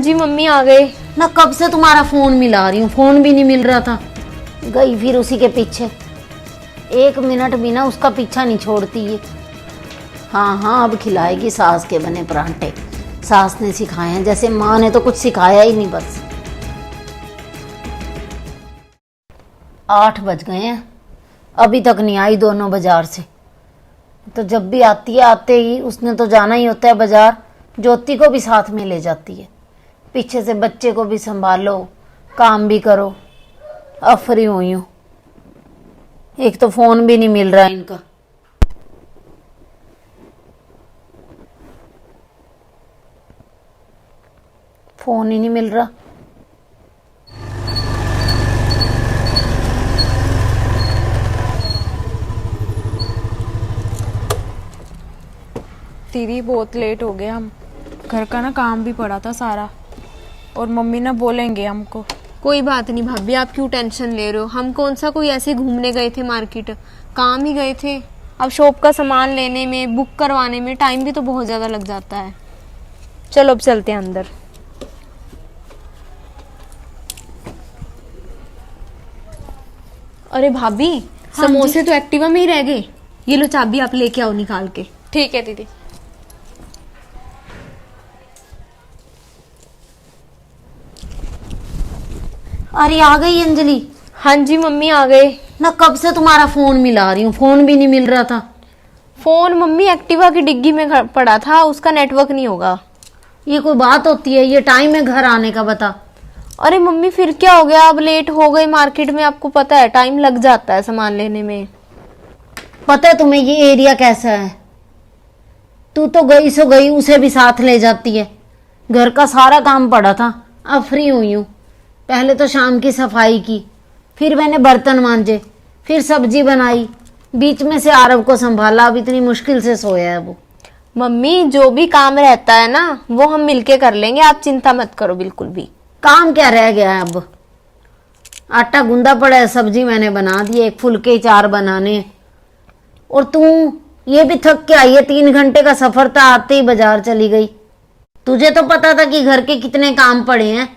जी mummy आ गए ना। कब से तुम्हारा फोन मिला रही हूँ, फोन भी नहीं मिल रहा था। गई फिर उसी के पीछे, एक मिनट भी ना उसका पीछा नहीं छोड़ती ये। हाँ हाँ, अब खिलाएगी सास के बने परांठे। सास ने सिखाए हैं, जैसे माँ ने तो कुछ सिखाया ही नहीं। बस 8 बज गए हैं, अभी तक नहीं आई दोनों बाजार से। तो जब भी आती है, आते ही उसने तो जाना ही होता है बाजार। ज्योति को भी साथ में ले जाती है। पीछे से बच्चे को भी संभालो, काम भी करो। अब फ्री हुई हूँ, एक तो फोन भी नहीं मिल रहा इनका। फोन ही नहीं मिल रहा। दीदी बहुत लेट हो गए हम। घर का ना काम भी पड़ा था सारा, और मम्मी ना बोलेंगे हमको। कोई बात नहीं भाभी, आप क्यों टेंशन ले रहे हो। हम कौन सा कोई ऐसे घूमने गए थे मार्केट, काम ही गए थे। अब शॉप का सामान लेने में, बुक करवाने में टाइम भी तो बहुत ज़्यादा लग जाता है। चलो अब चलते हैं अंदर। अरे भाभी, समोसे तो एक्टिवा में ही रह गए। ये लो चाबी, आप लेके आओ निकाल के। ठीक है दीदी। अरे आ गई अंजलि। हाँ जी मम्मी आ गए ना। कब से तुम्हारा फोन मिला रही हूँ, फोन भी नहीं मिल रहा था। फोन मम्मी एक्टिवा की डिग्गी में पड़ा था, उसका नेटवर्क नहीं होगा। ये कोई बात होती है? ये टाइम है घर आने का, बता। अरे मम्मी फिर क्या हो गया, अब लेट हो गए मार्केट में। आपको पता है टाइम लग जाता है सामान लेने में। पता है तुम्हें ये एरिया कैसा है? तू तो गई सो गई, उसे भी साथ ले जाती है। घर का सारा काम पड़ा था, अब फ्री हुई हूँ। पहले तो शाम की सफाई की, फिर मैंने बर्तन मांजे, फिर सब्जी बनाई, बीच में से आरव को संभाला। अब इतनी मुश्किल से सोया है वो। मम्मी जो भी काम रहता है ना, वो हम मिलके कर लेंगे, आप चिंता मत करो बिल्कुल भी। काम क्या रह गया है अब? आटा गूंदा पड़ा है, सब्जी मैंने बना दी, एक फुलके 4 बनाने। और तू ये भी थक के आई है, 3 घंटे का सफर था, आते ही बाजार चली गई। तुझे तो पता था कि घर के कितने काम पड़े हैं,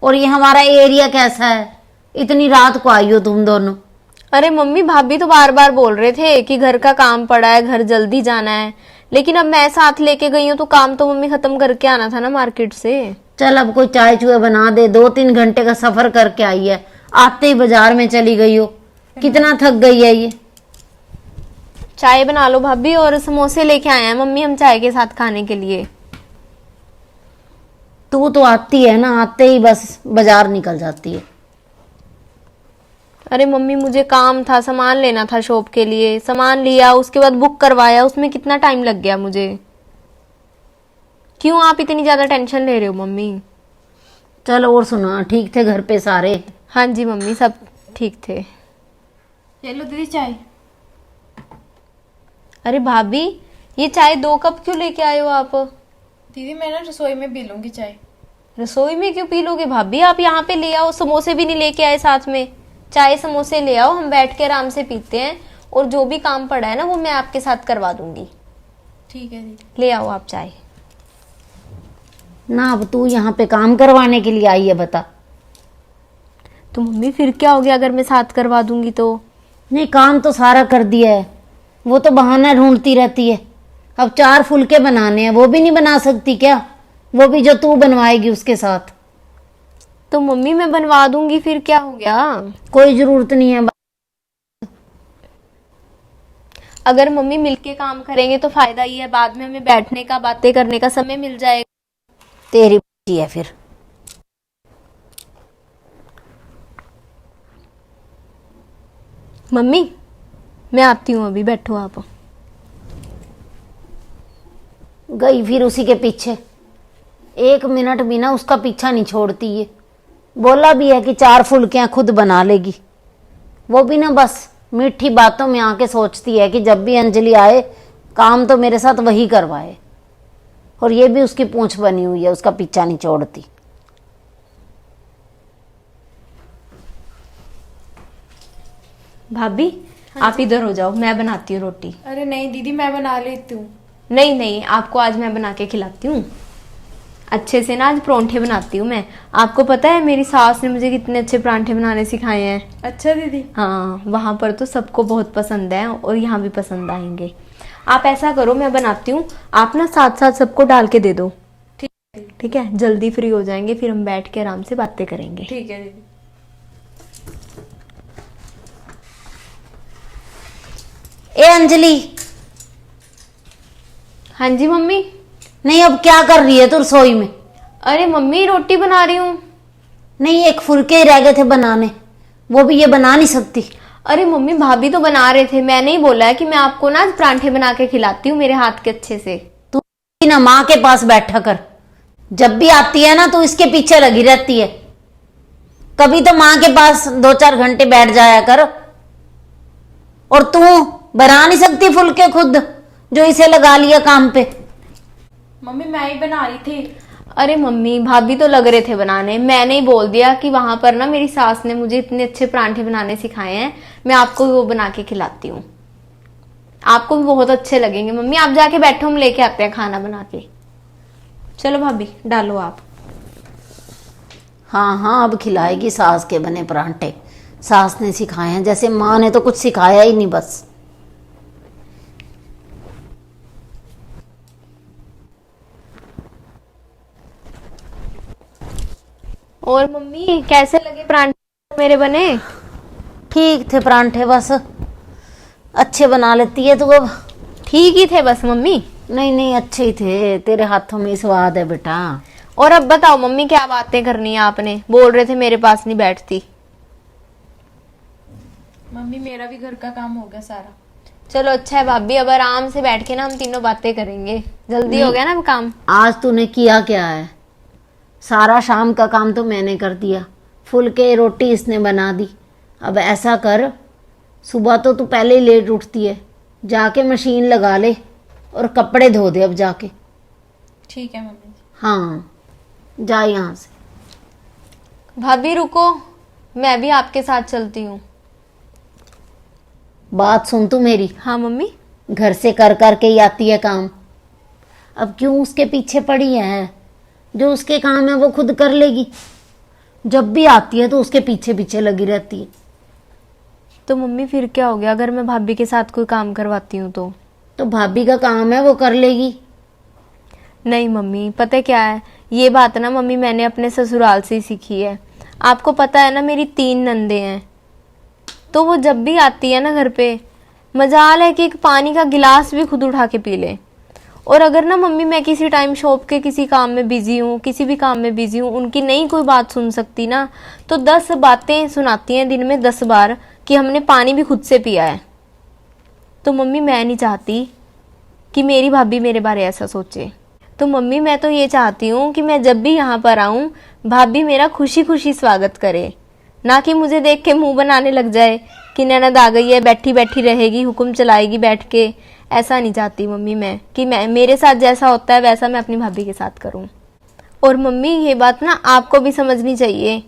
और ये हमारा एरिया कैसा है। इतनी रात को आई हो तुम दोनों। अरे मम्मी, भाभी तो बार बार बोल रहे थे कि घर का काम पड़ा है, घर जल्दी जाना है। लेकिन अब मैं साथ लेके गई हूँ तो काम तो मम्मी खत्म करके आना था ना मार्केट से। चल अब कोई चाय चुए बना दे। 2-3 घंटे का सफर करके आई है, आते ही बाजार में चली गई हो। कितना थक गई है ये। चाय बना लो भाभी, और समोसे लेके आए हैं मम्मी हम चाय के साथ खाने के लिए। तू तो आती है ना, आते ही बस बाजार निकल जाती है। अरे मम्मी मुझे काम था, सामान लेना था शॉप के लिए। सामान लिया, उसके बाद बुक करवाया, उसमें कितना टाइम लग गया मुझे। क्यों आप इतनी ज्यादा टेंशन ले रहे हो मम्मी? चल और सुना, ठीक थे घर पे सारे? हाँ जी मम्मी, सब ठीक थे। ये लो दीदी चाय। अरे भाभी, ये चाय 2 कप क्यों लेके आए हो आप? दीदी मैं ना रसोई में पी लूंगी चाय। रसोई में क्यों पी लोगे भाभी? आप यहाँ पे ले आओ। समोसे भी नहीं लेके आए साथ में। चाय समोसे ले आओ, हम बैठ के आराम से पीते हैं। और जो भी काम पड़ा है ना, वो मैं आपके साथ करवा दूंगी। ठीक है दीदी। ले आओ आप चाय। ना अब तू यहाँ पे काम करवाने के लिए आई है, बता। तो मम्मी फिर क्या हो गया अगर मैं साथ करवा दूंगी तो? नहीं, काम तो सारा कर दिया है, वो तो बहाना ढूंढती रहती है। अब 4 फुलके बनाने हैं, वो भी नहीं बना सकती क्या? वो भी जो तू बनवाएगी उसके साथ। तो मम्मी मैं बनवा दूंगी, फिर क्या हो गया? कोई जरूरत नहीं है। अगर मम्मी मिलके काम करेंगे तो फायदा ही है, बाद में हमें बैठने का, बातें करने का समय मिल जाएगा। तेरी बेटी है फिर। मम्मी मैं आती हूँ अभी, बैठो आप। गई फिर उसी के पीछे, एक मिनट भी ना उसका पीछा नहीं छोड़ती ये। बोला भी है कि 4 फुलकियां खुद बना लेगी, वो भी ना बस मीठी बातों में आके सोचती है कि जब भी अंजलि आए काम तो मेरे साथ वही करवाए। और ये भी उसकी पूंछ बनी हुई है, उसका पीछा नहीं छोड़ती। भाभी आप इधर हो जाओ, मैं बनाती हूँ रोटी। अरे नहीं दीदी, मैं बना लेती हूँ। नहीं नहीं, आपको आज मैं बना के खिलाती हूँ। अच्छे से ना आज परांठे बनाती हूँ मैं। आपको पता है मेरी सास ने मुझे कितने अच्छे परांठे बनाने सिखाए हैं। अच्छा दीदी। हाँ, वहाँ पर तो सबको बहुत पसंद है और यहाँ भी पसंद आएंगे। आप ऐसा करो, मैं बनाती हूँ, आप ना साथ साथ सबको डाल के दे दो। ठीक है, जल्दी फ्री हो जाएंगे, फिर हम बैठ के आराम से बातें करेंगे। ठीक है दीदी। ए अंजलि, हाँ जी मम्मी। नहीं अब क्या कर रही है तू रसोई में? अरे मम्मी, रोटी बना रही हूँ। नहीं, एक फुलके ही रह गए थे बनाने, वो भी ये बना नहीं सकती। अरे मम्मी, भाभी तो बना रहे थे, मैंने ही बोला है कि मैं आपको ना आज परांठे बना के खिलाती हूँ मेरे हाथ के अच्छे से। तू ना माँ के पास बैठा कर, जब भी आती है ना तू इसके पीछे लगी रहती है। कभी तो माँ के पास 2-4 घंटे बैठ जाया कर। और तू बना नहीं सकती फुलके खुद, जो इसे लगा लिया काम पे। मम्मी मैं ही बना रही थी। अरे मम्मी, भाभी तो लग रहे थे बनाने, मैंने ही बोल दिया कि वहां पर ना मेरी सास ने मुझे इतने अच्छे परांठे बनाने सिखाए हैं, मैं आपको भी वो बना के खिलाती हूँ। आपको भी बहुत अच्छे लगेंगे मम्मी। आप जाके बैठो, हम लेके आते हैं खाना बना के। चलो भाभी, डालो आप। हाँ हाँ, अब खिलाएगी सास के बने परांठे। सास ने सिखाए हैं, जैसे माँ ने तो कुछ सिखाया ही नहीं बस। और मम्मी, कैसे लगे परांठे मेरे बने? ठीक थे परांठे, बस अच्छे बना लेती है तू अब। ठीक ही थे बस मम्मी। नहीं नहीं, अच्छे ही थे, तेरे हाथों में स्वाद है बेटा। और अब बताओ मम्मी, क्या बातें करनी है आपने? बोल रहे थे मेरे पास नहीं बैठती। मम्मी मेरा भी घर का काम हो गया सारा। चलो अच्छा है भाभी, अब आराम से बैठ के ना हम तीनों बातें करेंगे। जल्दी हो गया ना अब काम। आज तूने किया क्या है? सारा शाम का काम तो मैंने कर दिया, फुलके रोटी इसने बना दी। अब ऐसा कर, सुबह तो तू पहले ही लेट उठती है, जाके मशीन लगा ले और कपड़े धो दे अब जाके। ठीक है मम्मी। हाँ, जा यहाँ से। भाभी रुको, मैं भी आपके साथ चलती हूँ। बात सुन तू मेरी, हाँ मम्मी। घर से कर कर के ही आती है काम, अब क्यों उसके पीछे पड़ी है? जो उसके काम है वो खुद कर लेगी। जब भी आती है तो उसके पीछे पीछे लगी रहती है। तो मम्मी फिर क्या हो गया अगर मैं भाभी के साथ कोई काम करवाती हूँ तो भाभी का काम है, वो कर लेगी। नहीं मम्मी, पता है क्या है, ये बात ना मम्मी मैंने अपने ससुराल से ही सीखी है। आपको पता है ना, मेरी 3 नंदे हैं, तो वो जब भी आती है ना घर पे, मजाल है कि एक पानी का गिलास भी खुद उठा के पी ले। और अगर ना मम्मी मैं किसी टाइम शॉप के किसी काम में बिजी हूँ, किसी भी काम में बिजी हूँ, उनकी नहीं कोई बात सुन सकती ना, तो 10 बातें सुनाती हैं दिन में 10 बार कि हमने पानी भी खुद से पिया है। तो मम्मी मैं नहीं चाहती कि मेरी भाभी मेरे बारे ऐसा सोचे। तो मम्मी मैं तो ये चाहती हूँ कि मैं जब भी यहाँ पर आऊँ, भाभी मेरा खुशी खुशी स्वागत करे, ना कि मुझे देख के मुंह बनाने लग जाए कि ननद आ गई है, बैठी बैठी रहेगी, हुक्म चलाएगी बैठ के। ऐसा नहीं चाहती मम्मी मैं कि मैं मेरे साथ जैसा होता है वैसा मैं अपनी भाभी के साथ करूँ। और मम्मी ये बात ना आपको भी समझनी चाहिए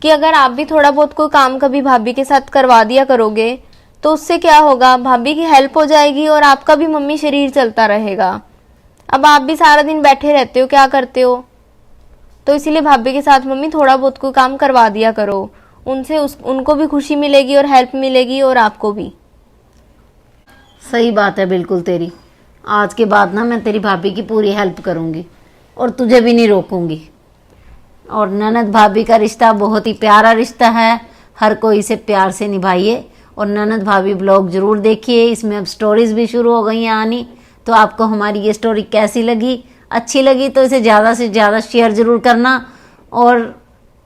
कि अगर आप भी थोड़ा बहुत कोई काम कभी भाभी के साथ करवा दिया करोगे तो उससे क्या होगा, भाभी की हेल्प हो जाएगी और आपका भी मम्मी शरीर चलता रहेगा। अब आप भी सारा दिन बैठे रहते हो, क्या करते हो? तो इसीलिए भाभी के साथ मम्मी थोड़ा बहुत कोई काम करवा दिया करो, उनसे उनको भी खुशी मिलेगी और हेल्प मिलेगी और आपको भी। सही बात है बिल्कुल तेरी। आज के बाद ना मैं तेरी भाभी की पूरी हेल्प करूंगी और तुझे भी नहीं रोकूंगी। और ननद भाभी का रिश्ता बहुत ही प्यारा रिश्ता है, हर कोई इसे प्यार से निभाइए। और ननद भाभी ब्लॉग जरूर देखिए, इसमें अब स्टोरीज भी शुरू हो गई हैं आनी। तो आपको हमारी ये स्टोरी कैसी लगी? अच्छी लगी तो इसे ज़्यादा से ज़्यादा शेयर जरूर करना। और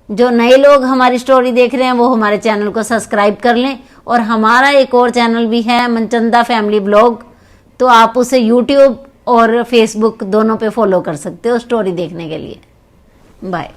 जो नए लोग हमारी स्टोरी देख रहे हैं वो हमारे चैनल को सब्सक्राइब कर लें। और हमारा एक और चैनल भी है, मनचंदा फैमिली ब्लॉग, तो आप उसे यूट्यूब और फेसबुक दोनों पे फॉलो कर सकते हो स्टोरी देखने के लिए। बाय।